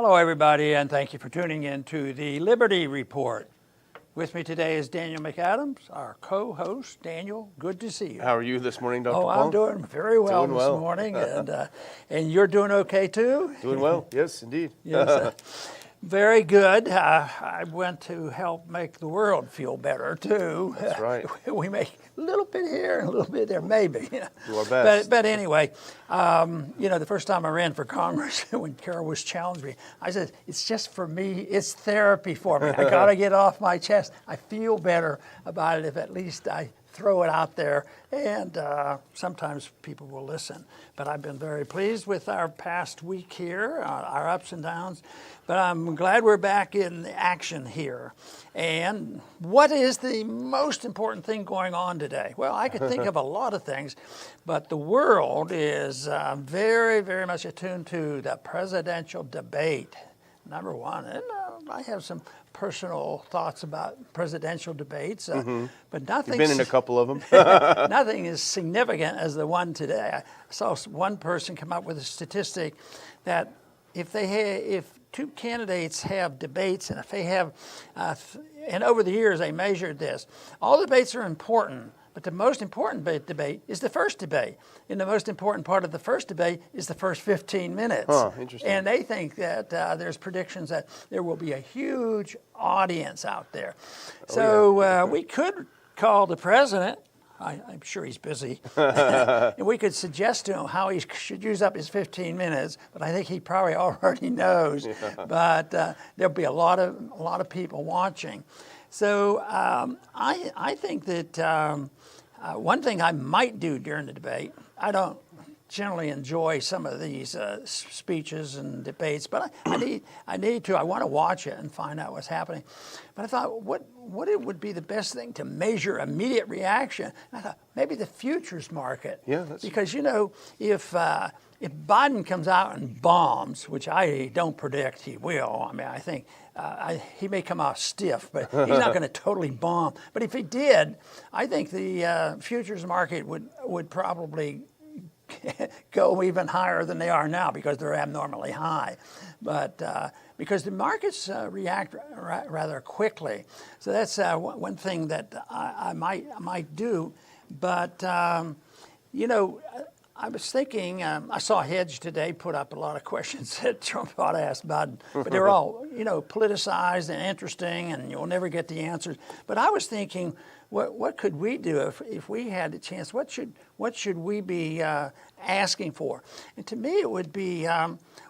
Hello, everybody, and thank you for tuning in to the Liberty Report. With me today is Daniel McAdams, our co-host. Daniel, good to see you. How are you this morning, Dr. Paul? I'm doing very well this morning, and you're doing okay too? Doing well, yes, indeed. Yes, very good. I went to help make the world feel better too. That's right. We make a little bit here and a little bit there, maybe. Do our best. But anyway, the first time I ran for Congress, when Carol was challenging me, I said, it's just for me, it's therapy for me. I got to get off my chest. I feel better about it if at least I throw it out there, and sometimes people will listen. But I've been very pleased with our past week here, our ups and downs, but I'm glad we're back in action here. And what is the most important thing going on today? Well, I could think of a lot of things, but the world is very, very much attuned to the presidential debate, number one. And I have some personal thoughts about presidential debates, but nothing. You've been in a couple of them. Nothing as significant as the one today. I saw one person come up with a statistic that if two candidates have debates, and if they have, and over the years they measured this, all debates are important. But the most important debate is the first debate. And the most important part of the first debate is the first 15 minutes. Huh, interesting. And they think that there's predictions that there will be a huge audience out there. We could call the president. I'm sure he's busy. And we could suggest to him how he should use up his 15 minutes, but I think he probably already knows. Yeah. But there'll be a lot of people watching. So I think that one thing I might do during the debate, I don't generally enjoy some of these speeches and debates, but I need to. I want to watch it and find out what's happening. But I thought, what it would be the best thing to measure immediate reaction? And I thought maybe the futures market. Yeah, because if Biden comes out and bombs, which I don't predict he will. I mean, I think he may come out stiff, but he's not going to totally bomb. But if he did, I think the futures market would probably go even higher than they are now because they're abnormally high. But because the markets react rather quickly, so that's one thing that I might do. But I was thinking, I saw Hedge today put up a lot of questions that Trump ought to ask Biden, but they were all, politicized and interesting, and you'll never get the answers. But I was thinking, what could we do if we had the chance? What should we be asking for? And to me, it would be,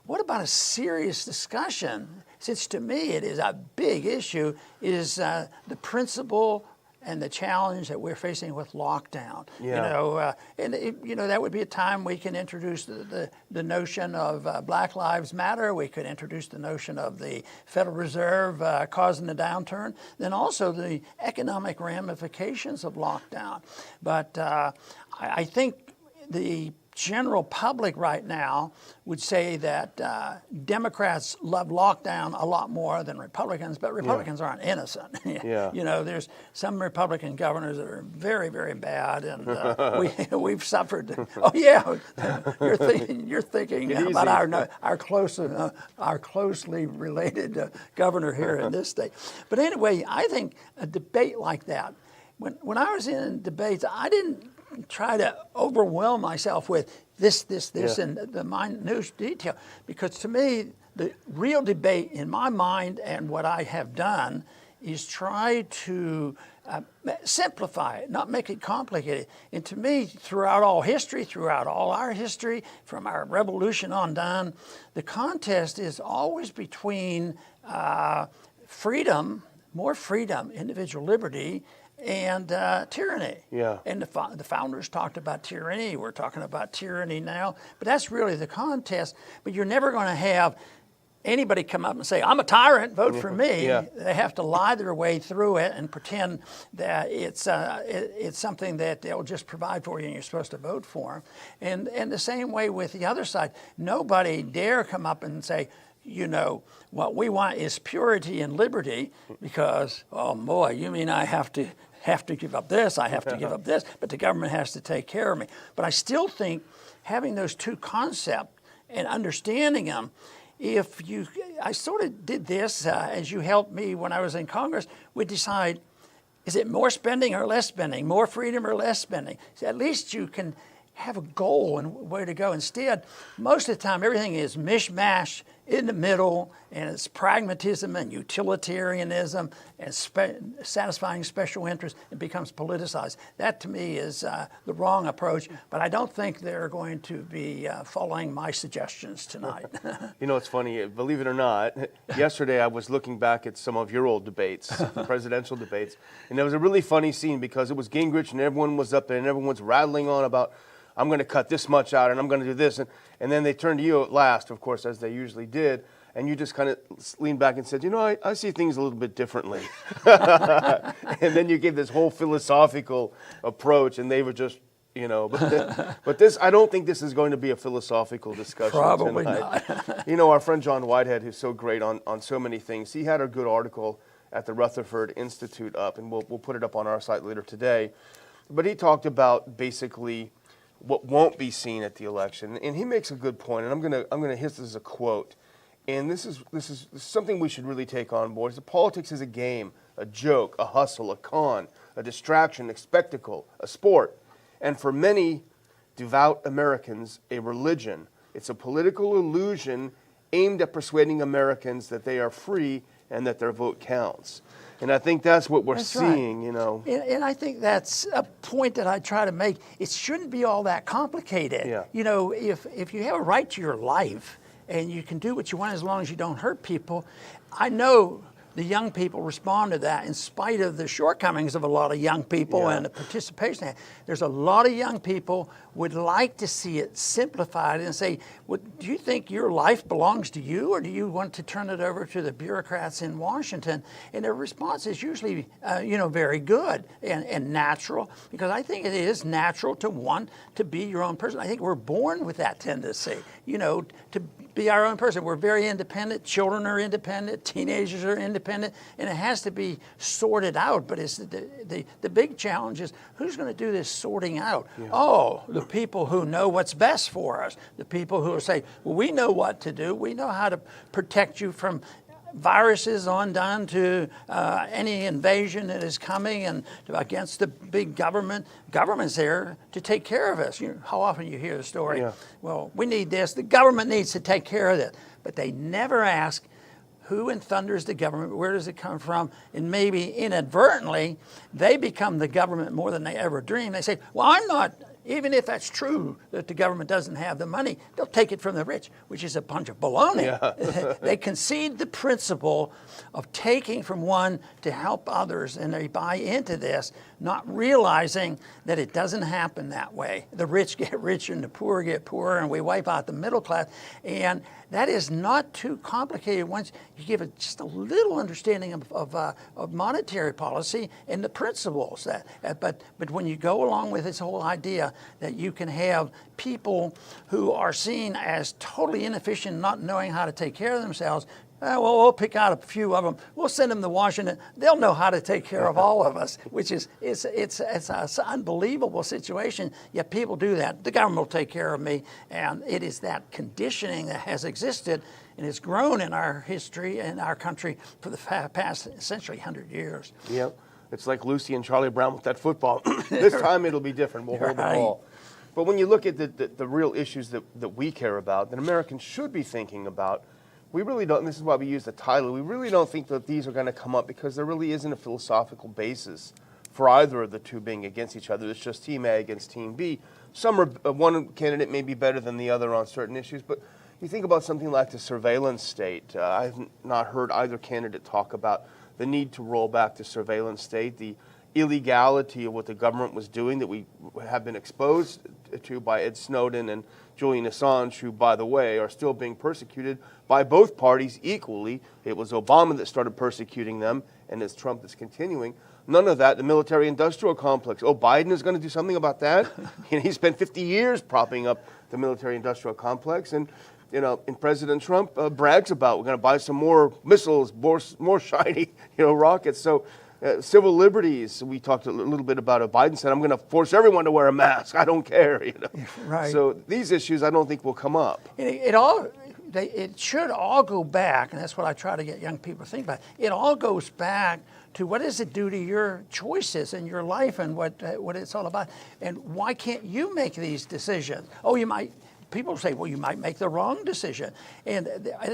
what about a serious discussion? Since to me it is a big issue, is the principle and the challenge that we're facing with lockdown. Yeah. That would be a time we can introduce the notion of Black Lives Matter. We could introduce the notion of the Federal Reserve causing the downturn, then also the economic ramifications of lockdown. But I think the general public right now would say that Democrats love lockdown a lot more than Republicans, but Republicans aren't innocent. Yeah. There's some Republican governors that are very, very bad, and we've suffered. Oh yeah, you're thinking about our closely related governor here in this state. But anyway, I think a debate like that. When I was in debates, I didn't try to overwhelm myself with this, and the minute detail. Because to me, the real debate in my mind and what I have done is try to simplify it, not make it complicated. And to me, throughout all our history, from our revolution on down, the contest is always between more freedom, individual liberty, and tyranny. Yeah. And the founders talked about tyranny. We're talking about tyranny now. But that's really the contest. But you're never going to have anybody come up and say, I'm a tyrant, vote for me. Yeah. They have to lie their way through it and pretend that it's something that they'll just provide for you and you're supposed to vote for them. And the same way with the other side. Nobody dare come up and say, what we want is purity and liberty because, oh boy, you mean I have to give up this, I have to give up this, but the government has to take care of me. But I still think having those two concepts and understanding them I sort of did this as you helped me when I was in Congress. We decide, is it more spending or less spending, more freedom or less spending? So at least you can have a goal and where to go. Instead, most of the time, everything is mishmash in the middle, and it's pragmatism and utilitarianism and satisfying special interests. It becomes politicized. That, to me, is the wrong approach, but I don't think they're going to be following my suggestions tonight. You know, it's funny, believe it or not, yesterday I was looking back at some of your old debates, presidential debates, and there was a really funny scene because it was Gingrich and everyone was up there and everyone was rattling on about, I'm going to cut this much out and I'm going to do this. And then they turned to you at last, of course, as they usually did. And you just kind of leaned back and said, you know, I see things a little bit differently. And then you gave this whole philosophical approach and they were just, you know, but this, I don't think this is going to be a philosophical discussion Probably tonight. not. You know, our friend John Whitehead, who's so great on so many things, he had a good article at the Rutherford Institute up, and we'll put it up on our site later today. But he talked about basically what won't be seen at the election, and he makes a good point. And I'm gonna hit this as a quote, and this is something we should really take on board. The politics is a game, a joke, a hustle, a con, a distraction, a spectacle, a sport, and for many devout Americans, a religion. It's a political illusion aimed at persuading Americans that they are free and that their vote counts. And I think that's what we're seeing, right. You know. And I think that's a point that I try to make. It shouldn't be all that complicated. Yeah. You know, if you have a right to your life and you can do what you want as long as you don't hurt people, I know the young people respond to that in spite of the shortcomings of a lot of young people and the participation. There's a lot of young people would like to see it simplified and say, well, do you think your life belongs to you, or do you want to turn it over to the bureaucrats in Washington? And their response is usually, very good and natural, because I think it is natural to want to be your own person. I think we're born with that tendency, to be our own person. We're very independent. Children are independent. Teenagers are independent, and it has to be sorted out. But it's the big challenge is, who's going to do this sorting out? Yeah. Oh, the people who know what's best for us. The people who will say, well, we know what to do. We know how to protect you from viruses on down to any invasion that is coming and against the big government. Government's there to take care of us. How often you hear the story, well, we need this. The government needs to take care of this. But they never ask, who in thunder is the government? Where does it come from? And maybe inadvertently, they become the government more than they ever dreamed. They say, well, I'm not. Even if that's true, that the government doesn't have the money, they'll take it from the rich, which is a bunch of baloney. Yeah. They concede the principle of taking from one to help others, and they buy into this, not realizing that it doesn't happen that way. The rich get richer and the poor get poorer, and we wipe out the middle class. And that is not too complicated once you give it just a little understanding of monetary policy and the principles. But when you go along with this whole idea that you can have people who are seen as totally inefficient, not knowing how to take care of themselves, well, we'll pick out a few of them. We'll send them to Washington. They'll know how to take care of all of us, which is it's an unbelievable situation. Yet people do that. The government will take care of me, and it is that conditioning that has existed and has grown in our history and our country for the past essentially 100 years. Yep. It's like Lucy and Charlie Brown with that football. This time it'll be different. We'll hold the ball. But when you look at the real issues that we care about, that Americans should be thinking about, we really don't, and this is why we use the title, we really don't think that these are going to come up because there really isn't a philosophical basis for either of the two being against each other. It's just Team A against Team B. One candidate may be better than the other on certain issues, but you think about something like the surveillance state. I've not heard either candidate talk about the need to roll back the surveillance state, the illegality of what the government was doing that we have been exposed to by Ed Snowden and Julian Assange, who, by the way, are still being persecuted by both parties equally. It was Obama that started persecuting them, and it's Trump that's continuing. None of that. The military-industrial complex. Oh, Biden is going to do something about that? He spent 50 years propping up the military-industrial complex, and and President Trump brags about, we're going to buy some more missiles, more shiny, rockets. So civil liberties, we talked a little bit about it. Biden said, I'm going to force everyone to wear a mask. I don't care, Right. So these issues I don't think will come up. it should all go back, and that's what I try to get young people to think about. It all goes back to what does it do to your choices in your life and what it's all about. And why can't you make these decisions? Oh, you might. People say, well, you might make the wrong decision. And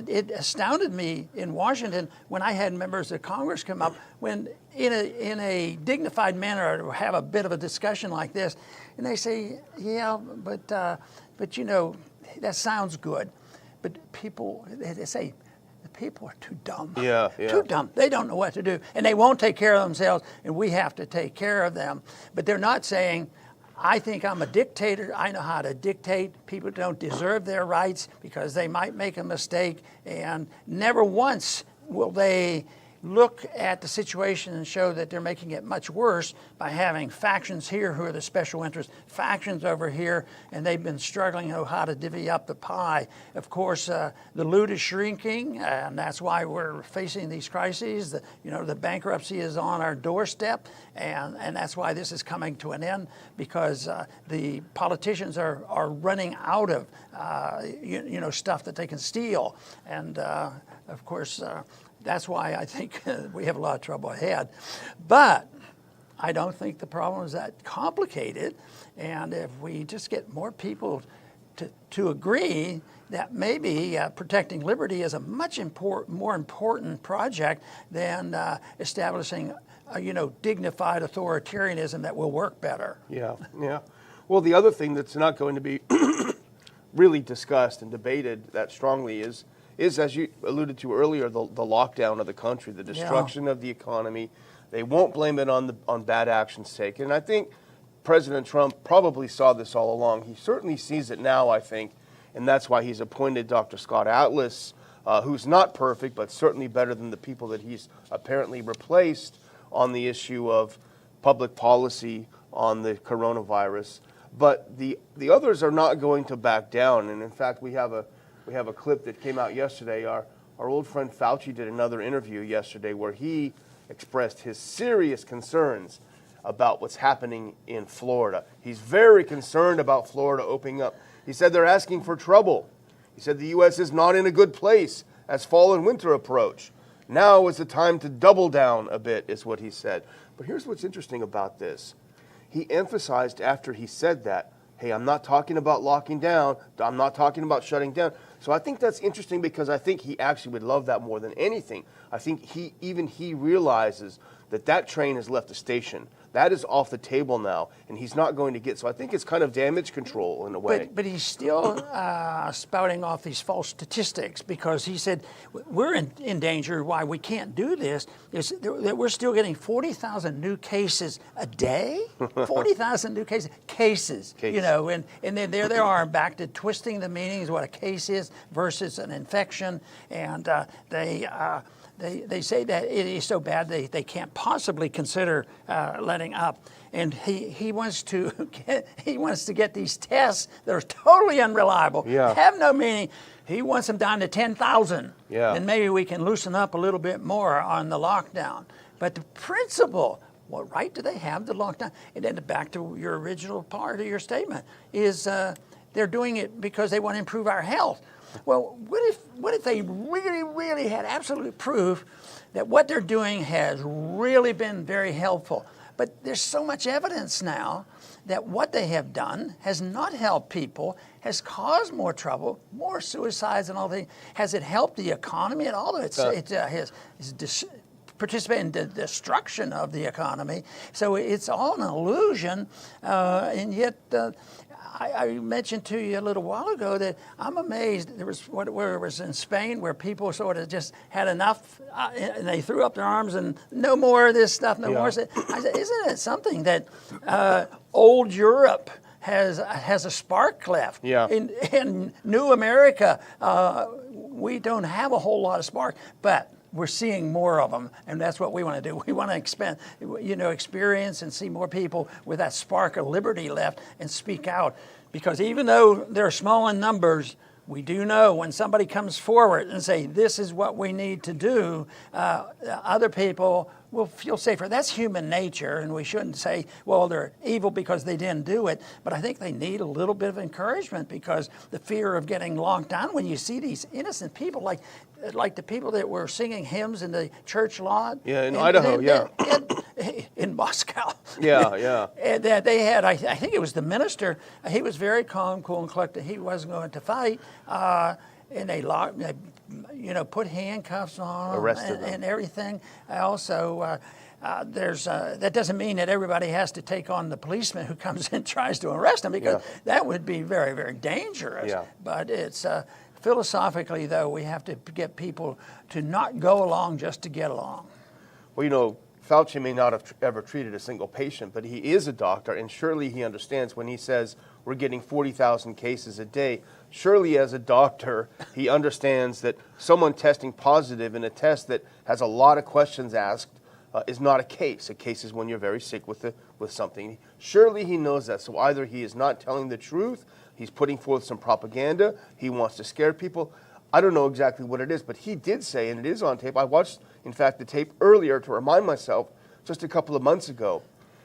it astounded me in Washington when I had members of Congress come up when in a dignified manner have a bit of a discussion like this. And they say, yeah, but you know, that sounds good. But people, they say, the people are too dumb. Yeah. Too dumb. They don't know what to do. And they won't take care of themselves, and we have to take care of them. But they're not saying, I think I'm a dictator. I know how to dictate. People don't deserve their rights because they might make a mistake. And never once will they look at the situation and show that they're making it much worse by having factions here who are the special interest, factions over here, and they've been struggling how to divvy up the pie. Of course, the loot is shrinking, and that's why we're facing these crises. The bankruptcy is on our doorstep, and that's why this is coming to an end, because the politicians are running out of stuff that they can steal, and of course. That's why I think we have a lot of trouble ahead. But I don't think the problem is that complicated. And if we just get more people to agree that maybe protecting liberty is a much more important project than establishing dignified authoritarianism that will work better. Yeah. Well, the other thing that's not going to be really discussed and debated that strongly is, as you alluded to earlier, the lockdown of the country, the destruction of the economy. They won't blame it on bad actions taken. And I think President Trump probably saw this all along. He certainly sees it now, I think, and that's why he's appointed Dr. Scott Atlas, who's not perfect, but certainly better than the people that he's apparently replaced on the issue of public policy on the coronavirus. But the others are not going to back down. And in fact, we have a clip that came out yesterday. Our old friend Fauci did another interview yesterday where he expressed his serious concerns about what's happening in Florida. He's very concerned about Florida opening up. He said they're asking for trouble. He said the U.S. is not in a good place as fall and winter approach. Now is the time to double down a bit, is what he said. But here's what's interesting about this. He emphasized after he said that, hey, I'm not talking about locking down. I'm not talking about shutting down. So I think that's interesting because I think he actually would love that more than anything. I think he realizes that train has left the station. That is off the table now, and he's not going to get. So I think it's kind of damage control in a way. But he's still spouting off these false statistics because he said we're in danger. Why we can't do this is that we're still getting 40,000 new cases a day. 40,000 new cases. And then there they are back to twisting the meanings what a case is versus an infection, and They say that it is so bad they can't possibly consider letting up, and he wants to get these tests that are totally unreliable, have no meaning. He wants them down to 10,000, and maybe we can loosen up a little bit more on the lockdown. But the principle, what right do they have to lock down? And then back to your original part of your statement is they're doing it because they want to improve our health. Well, what if they really, really had absolute proof that what they're doing has really been very helpful? But there's so much evidence now that what they have done has not helped people, has caused more trouble, more suicides and all that. Has it helped the economy at all? It has participated in the destruction of the economy. So it's all an illusion, and yet I mentioned to you a little while ago that I'm amazed. There was where it was in Spain where people sort of just had enough, and they threw up their arms and no more of this stuff, no more. I said, isn't it something that old Europe has a spark left? In New America, we don't have a whole lot of spark, but we're seeing more of them, and that's what we want to do. We want to expand, experience and see more people with that spark of liberty left and speak out. Because even though they're small in numbers, we do know when somebody comes forward and say, this is what we need to do, other people we'll feel safer. That's human nature, and we shouldn't say, well, they're evil because they didn't do it. But I think they need a little bit of encouragement, because the fear of getting locked down, when you see these innocent people, like the people that were singing hymns in the church lot. Yeah, in Idaho, in Moscow. Yeah. And they had, I think it was the minister, he was very calm, cool, and collected. He wasn't going to fight. And they put handcuffs on them and everything. Also, that doesn't mean that everybody has to take on the policeman who comes in and tries to arrest them, because that would be very, very dangerous. Yeah. But it's philosophically, though, we have to get people to not go along just to get along. Well, Fauci may not have ever treated a single patient, but he is a doctor, and surely he understands when he says we're getting 40,000 cases a day. Surely as a doctor, he understands that someone testing positive in a test that has a lot of questions asked is not a case. A case is when you're very sick with something. Surely he knows that. So either he is not telling the truth, he's putting forth some propaganda, he wants to scare people. I don't know exactly what it is, but he did say, and it is on tape. I watched, in fact, the tape earlier to remind myself just a couple of months ago.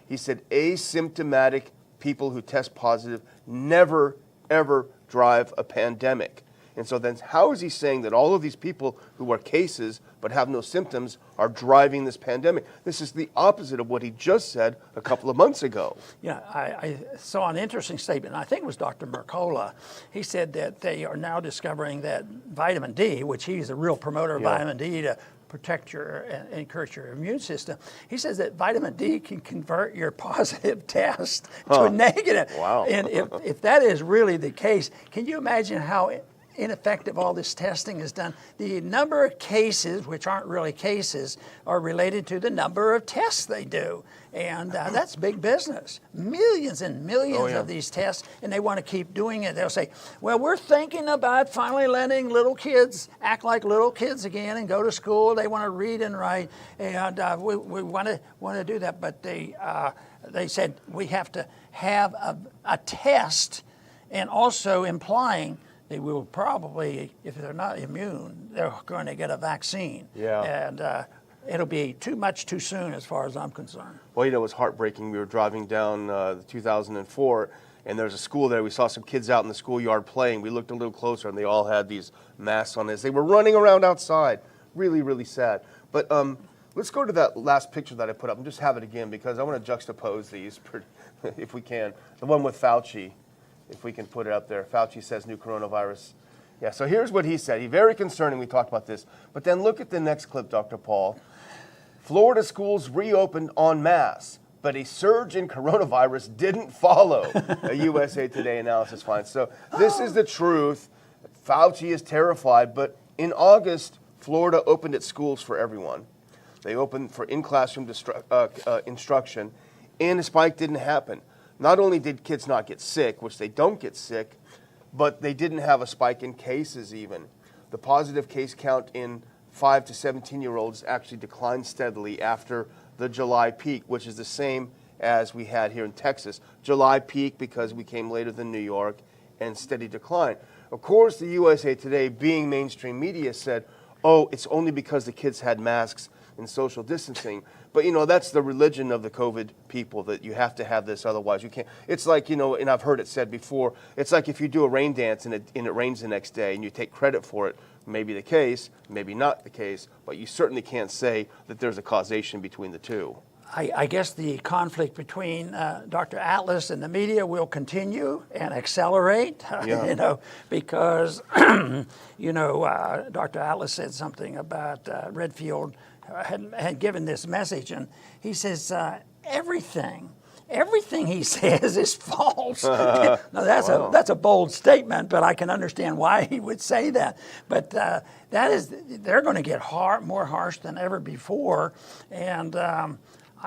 He said asymptomatic people who test positive never, ever drive a pandemic. And so then how is he saying that all of these people who are cases but have no symptoms are driving this pandemic? This is the opposite of what he just said a couple of months ago. Yeah, I saw an interesting statement. I think it was Dr. Mercola. He said that they are now discovering that vitamin D, which he's a real promoter of vitamin D to protect and encourage your immune system. He says that vitamin D can convert your positive test to a negative. Wow. And if that is really the case, can you imagine how ineffective all this testing is done? The number of cases, which aren't really cases, are related to the number of tests they do. And that's big business. Millions and millions of these tests, and they want to keep doing it. They'll say, well, we're thinking about finally letting little kids act like little kids again and go to school. They want to read and write, and we want to do that. But they said we have to have a test, and also implying they will probably, if they're not immune, they're going to get a vaccine. Yeah. And it'll be too much too soon as far as I'm concerned. Well, it was heartbreaking. We were driving down 2004, and there's a school there. We saw some kids out in the schoolyard playing. We looked a little closer, and they all had these masks on as they were running around outside. Really, really sad. But let's go to that last picture that I put up and just have it again, because I want to juxtapose these, if we can. The one with Fauci. If we can put it up there. Fauci says new coronavirus. Yeah, so here's what he said. He's very concerning. We talked about this. But then look at the next clip, Dr. Paul. Florida schools reopened en masse, but a surge in coronavirus didn't follow, a USA Today analysis finds. So this is the truth. Fauci is terrified, but in August, Florida opened its schools for everyone. They opened for in-classroom instruction, and a spike didn't happen. Not only did kids not get sick, which they don't get sick, but they didn't have a spike in cases even. The positive case count in 5 to 17-year-olds actually declined steadily after the July peak, which is the same as we had here in Texas. July peak because we came later than New York, and steady decline. Of course, the USA Today, being mainstream media, said, oh, it's only because the kids had masks and social distancing. But, that's the religion of the COVID people, that you have to have this, otherwise you can't. It's like, and I've heard it said before, it's like if you do a rain dance and it rains the next day and you take credit for it, maybe the case, maybe not the case, but you certainly can't say that there's a causation between the two. I guess the conflict between Dr. Atlas and the media will continue and accelerate, because, Dr. Atlas said something about Redfield had given this message, and he says everything he says is false. Now that's a bold statement, but I can understand why he would say that. But they're going to get more harsh than ever before, and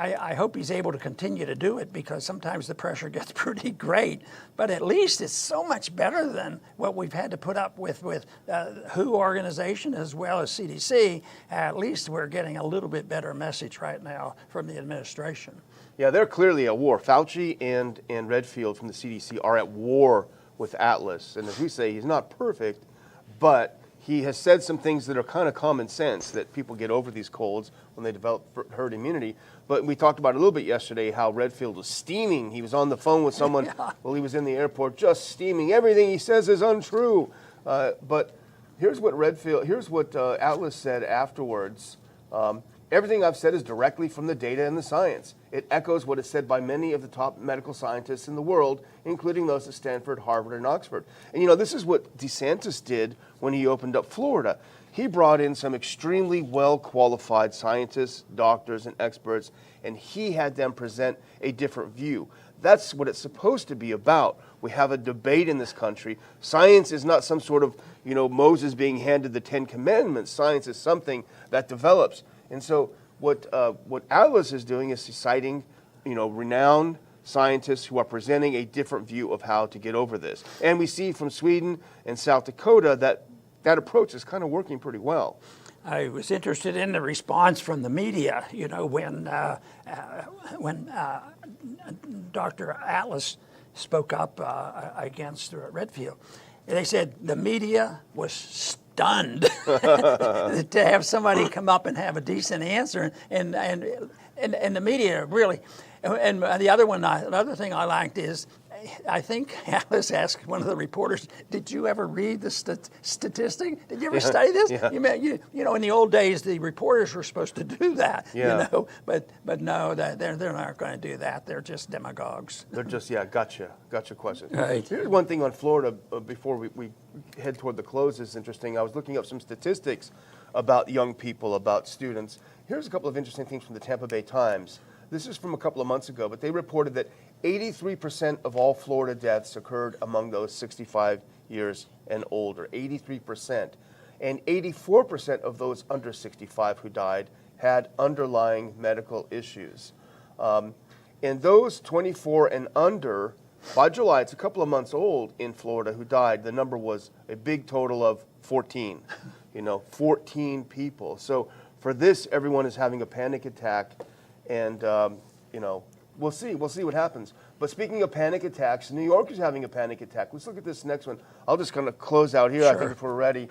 I hope he's able to continue to do it, because sometimes the pressure gets pretty great. But at least it's so much better than what we've had to put up with WHO organization as well as CDC. At least we're getting a little bit better message right now from the administration. Yeah, they're clearly at war. Fauci and Redfield from the CDC are at war with Atlas. And as we say, he's not perfect, but he has said some things that are kind of common sense, that people get over these colds when they develop herd immunity. But we talked about a little bit yesterday how Redfield was steaming. He was on the phone with someone while he was in the airport, just steaming. Everything he says is untrue. But here's what Atlas said afterwards. Everything I've said is directly from the data and the science. It echoes what is said by many of the top medical scientists in the world, including those at Stanford, Harvard, and Oxford. And this is what DeSantis did when he opened up Florida. He brought in some extremely well-qualified scientists, doctors, and experts, and he had them present a different view. That's what it's supposed to be about. We have a debate in this country. Science is not some sort of, Moses being handed the Ten Commandments. Science is something that develops. And so what Atlas is doing is citing, renowned scientists who are presenting a different view of how to get over this. And we see from Sweden and South Dakota that approach is kind of working pretty well. I was interested in the response from the media, when Dr. Atlas spoke up against Redfield. They said the media was stunned to have somebody come up and have a decent answer, and the media really. And the other thing I liked is, I think Alice asked one of the reporters, "Did you ever read the statistic? Did you ever study this?" Yeah. In the old days, the reporters were supposed to do that. Yeah. But no, they're not going to do that. They're just demagogues. They're just gotcha question. Right. Here's one thing on Florida before we head toward the close is interesting. I was looking up some statistics about young people, about students. Here's a couple of interesting things from the Tampa Bay Times. This is from a couple of months ago, but they reported that 83% of all Florida deaths occurred among those 65 years and older. 83%. And 84% of those under 65 who died had underlying medical issues. And those 24 and under, by July, it's a couple of months old in Florida, who died, the number was a big total of 14. 14 people. So for this, everyone is having a panic attack. And, we'll see what happens. But speaking of panic attacks, New York is having a panic attack. Let's look at this next one. I'll just kind of close out here, Sure. I think, if we're ready.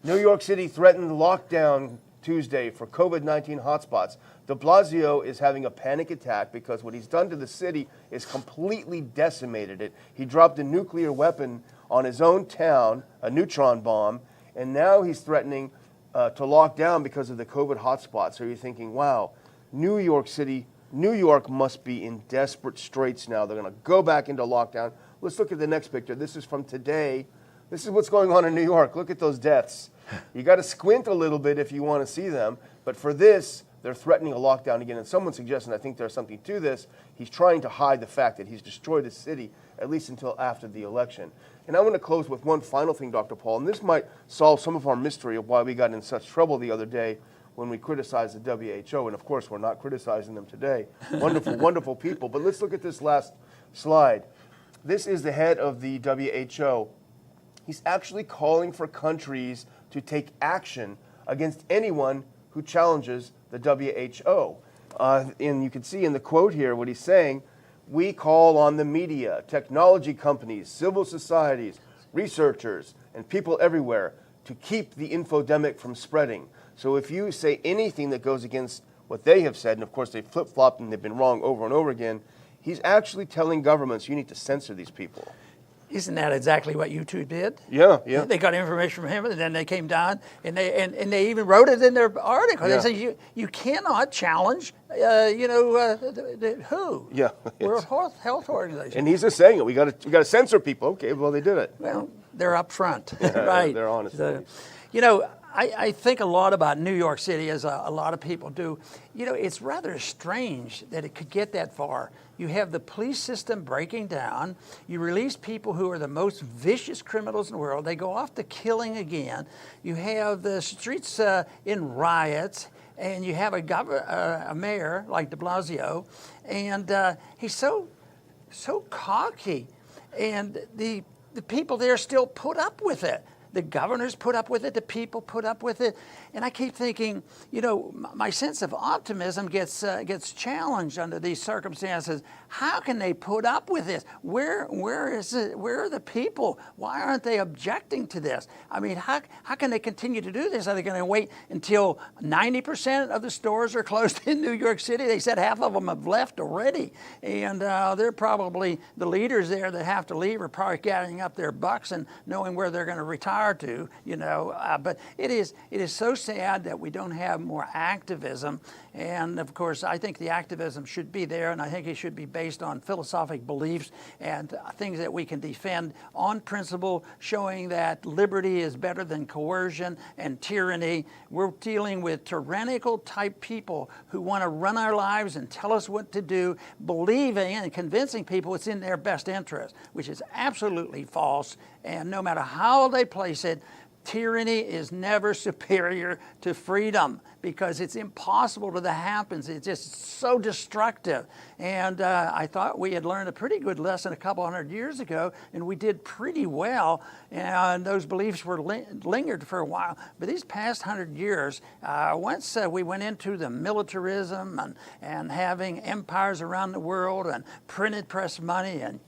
New York City threatened lockdown Tuesday for COVID-19 hotspots. De Blasio is having a panic attack because what he's done to the city is completely decimated it. He dropped a nuclear weapon on his own town, a neutron bomb, and now he's threatening to lock down because of the COVID hotspots. So you're thinking, wow, New York City, New York must be in desperate straits now. They're going to go back into lockdown. Let's look at the next picture. This is from today. This is what's going on in New York. Look at those deaths. You got to squint a little bit if you want to see them. But for this, they're threatening a lockdown again. And someone suggested, I think there's something to this, he's trying to hide the fact that he's destroyed the city, at least until after the election. And I want to close with one final thing, Dr. Paul, and this might solve some of our mystery of why we got in such trouble the other day when we criticized the WHO, and of course we're not criticizing them today. Wonderful, wonderful people. But let's look at this last slide. This is the head of the WHO. He's actually calling for countries to take action against anyone who challenges the WHO. And you can see in the quote here what he's saying: we call on the media, technology companies, civil societies, researchers, and people everywhere to keep the infodemic from spreading. So if you say anything that goes against what they have said, and of course they flip-flopped and they've been wrong over and over again, he's actually telling governments, you need to censor these people. Isn't that exactly what YouTube did? Yeah. They got information from him, and then they came down, and they even wrote it in their article. Yeah. They said you cannot challenge, who? Yeah. World Health Organization. And he's just saying it. We got to censor people. Okay, well they did it. Well, they're up front, right? They're honest. I think a lot about New York City, as a lot of people do. It's rather strange that it could get that far. You have the police system breaking down. You release people who are the most vicious criminals in the world. They go off to killing again. You have the streets in riots, and you have a mayor like de Blasio, and he's so cocky, and the people there still put up with it. The governors put up with it. The people put up with it. And I keep thinking, you know, my sense of optimism gets challenged under these circumstances. How can they put up with this? Where is it? Where are the people? Why aren't they objecting to this? I mean, how can they continue to do this? Are they going to wait until 90% of the stores are closed in New York City? They said half of them have left already. And they're probably, the leaders there that have to leave are probably gathering up their bucks and knowing where they're going to retire to, you know. But it is so sad that we don't have more activism. And of course, I think the activism should be there, and I think it should be based on philosophic beliefs and things that we can defend on principle, showing that liberty is better than coercion and tyranny. We're dealing with tyrannical type people who want to run our lives and tell us what to do, believing and convincing people it's in their best interest, which is absolutely false. And no matter how they place it, tyranny is never superior to freedom, because it's impossible that happens. It's just so destructive. And I thought we had learned a pretty good lesson a couple hundred years ago, and we did pretty well. And those beliefs were lingered for a while. But these past 100 years, once we went into the militarism and having empires around the world and printed press money and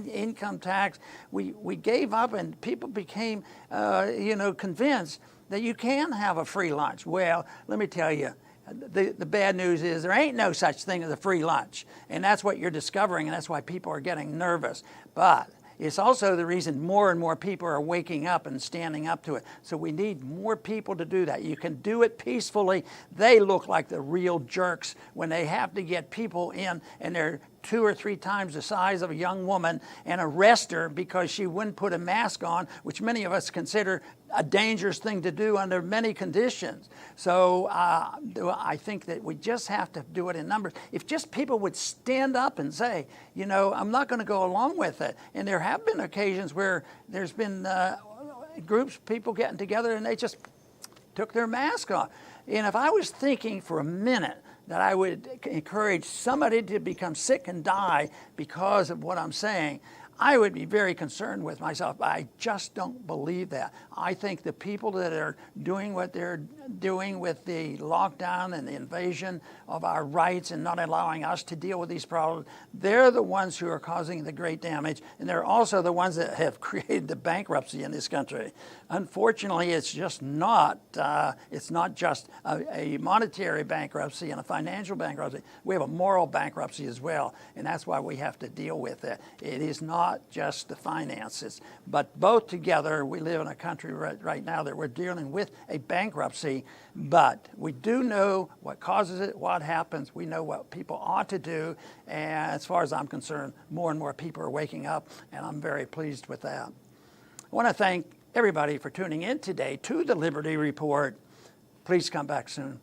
income tax, we gave up, and people became, convinced that you can have a free lunch. Well, let me tell you, the bad news is there ain't no such thing as a free lunch. And that's what you're discovering, and that's why people are getting nervous. But it's also the reason more and more people are waking up and standing up to it. So we need more people to do that. You can do it peacefully. They look like the real jerks when they have to get people in, and they're 2 or 3 times the size of a young woman, and arrest her because she wouldn't put a mask on, which many of us consider a dangerous thing to do under many conditions. So I think that we just have to do it in numbers. If just people would stand up and say, I'm not going to go along with it. And there have been occasions where there's been groups, people getting together, and they just took their mask off. And if I was thinking for a minute that I would encourage somebody to become sick and die because of what I'm saying, I would be very concerned with myself. I just don't believe that. I think the people that are doing what they're doing with the lockdown and the invasion of our rights and not allowing us to deal with these problems, they're the ones who are causing the great damage, and they're also the ones that have created the bankruptcy in this country. Unfortunately, it's just not. It's not just a monetary bankruptcy and a financial bankruptcy. We have a moral bankruptcy as well, and that's why we have to deal with it. It is not just the finances, but both together. We live in a country right now that we're dealing with a bankruptcy, but we do know what causes it, what happens. We know what people ought to do, and as far as I'm concerned, more and more people are waking up, and I'm very pleased with that. I want to thank everybody for tuning in today to the Liberty Report. Please come back soon.